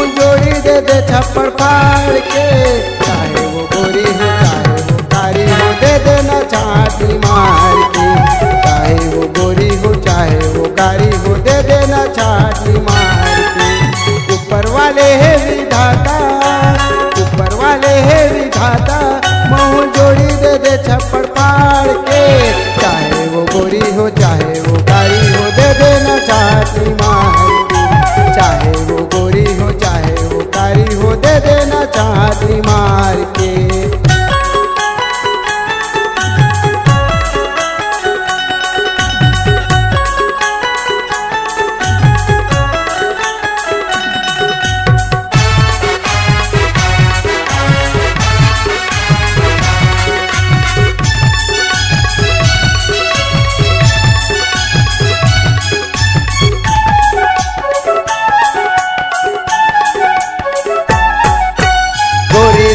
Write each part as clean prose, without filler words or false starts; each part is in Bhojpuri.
मुँह जोड़ी दे दे छप्पड़ फाड़ के। चाहे वो गोरी हो चाहे वो कारी हो दे देना छाती मार के। चाहे वो गोरी हो चाहे वो कारी हो दे देना छाती मार के। ऊपर वाले है विधाता, ऊपर वाले है विधाता, मुँह जोड़ी दे दे छप्पड़ फाड़ के। चाहे वो गोरी हो चाहे वो कारी हो दे देना छाती मार के। चाहे वो गोरी हो चाहे वो कारी हो दे देना छाती मार के।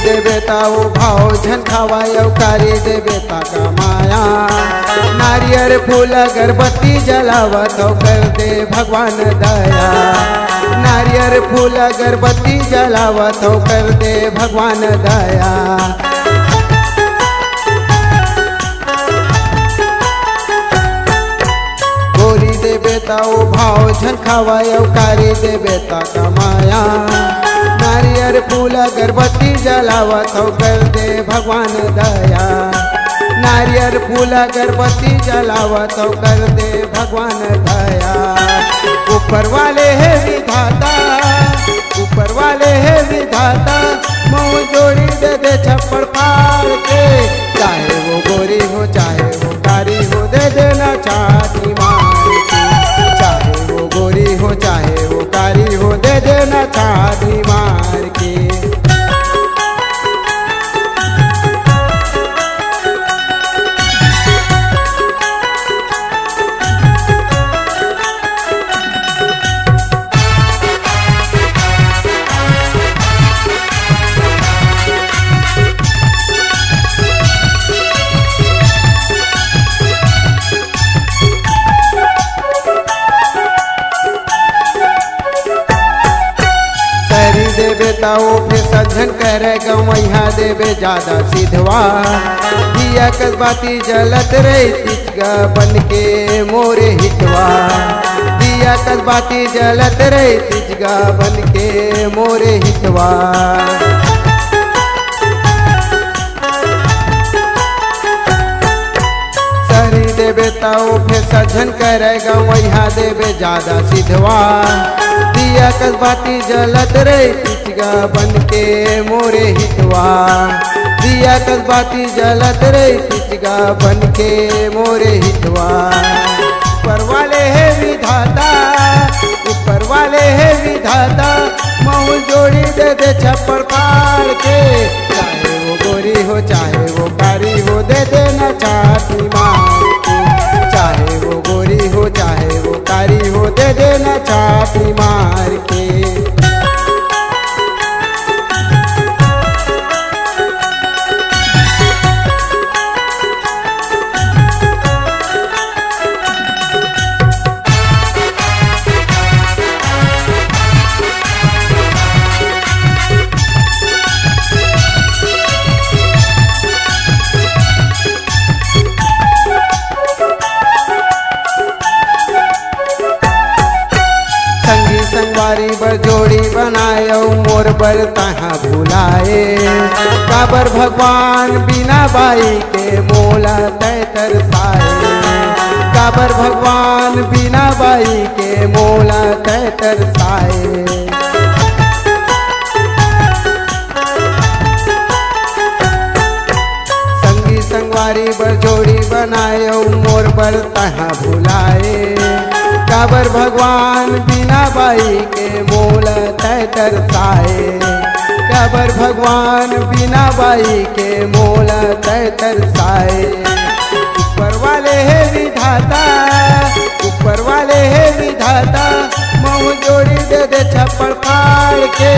दे बेटा वो भाव झनखावा कारी दे बेटा का माया। नारियल फूल अगरबत्ती जलावा तो कर दे भगवान दया। नारियल फूल अगरबत्ती जलावा तो कर दे भगवान दया। गोरी दे बेटा वो भाव झनखावा कारी दे बेटा का माया। नारियल फूल अगरबत्ती जलावा तो कर दे भगवान दया। नारियल फूल अगरबत्ती जलावा तो कर दे भगवान दया। ऊपर वाले है विधाता, ऊपर वाले है विधाता, मुँह जोड़ी दे दे छप्पड़ फाड़ के। चाहे वो गोरी हो चाहे वो कारी हो दे देना छाती मार के। चाहे वो गोरी हो चाहे वो कारी हो दे देना छाती मार के। बेटा वो फिर सज्जन करे गवैया देवे ज्यादा सिधवा। दिया कसबाती जलत रही तिजगा बन के मोरे हिटवा। दिया कसबाती जलत रही तिजगा बन के मोरे हिटवा। सरी दे बेटा वो फिर सज्जन करे गवैया देवे ज्यादा सिधवा। दिया कसबाती जलत रही तिजगा बन के मोरे हिटवा। दिया कसबाती जलत रही तिजगा बन के मोरे हिटवा। ऊपर वाले है विधाता, ऊपर वाले है विधाता, मुँह जोड़ी दे दे छप्पड़ फाड़ के। चाहे वो गोरी हो चाहे वो कारी हो दे देना छाती मार के। चाहे वो गोरी हो चाहे वो कारी हो दे देना छाती मार के। संगवारी बर जोड़ी बनाए मोर बर तहाँ भुलाए। काबर भगवान बिना बाई के मोला तय तरसाए। काबर भगवान बिना बाई के मोला तय तरसाए। संगी संगवारी बर जोड़ी बनाए मोर बर तहाँ भुलाए। काबर भगवान बिना बाई के मोल तय तरसाए। काबर भगवान बिना बाई के मोल तय तरसाए। ऊपर वाले है विधाता, ऊपर वाले है विधाता, मुँह जोड़ी दे दे छप्पड़ फाड़ के।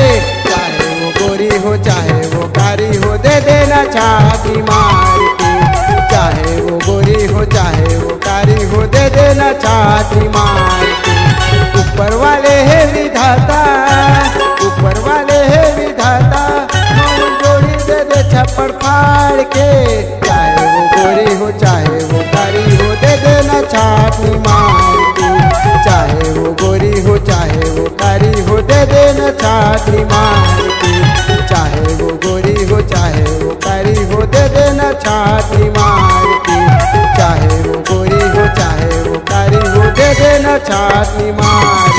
चाहे वो गोरी हो चाहे वो कारी हो दे देना छाती मार के। चाहे वो गोरी हो चाहे वो कारी हो दे देना छाती मार के। ऊपर वाले है विधाता, ऊपर देना छाती मार के, चाहे वो गोरी हो चाहे वो कारी हो दे देना छाती मार के, चाहे वो गोरी हो चाहे वो कारी हो दे देना छाती मार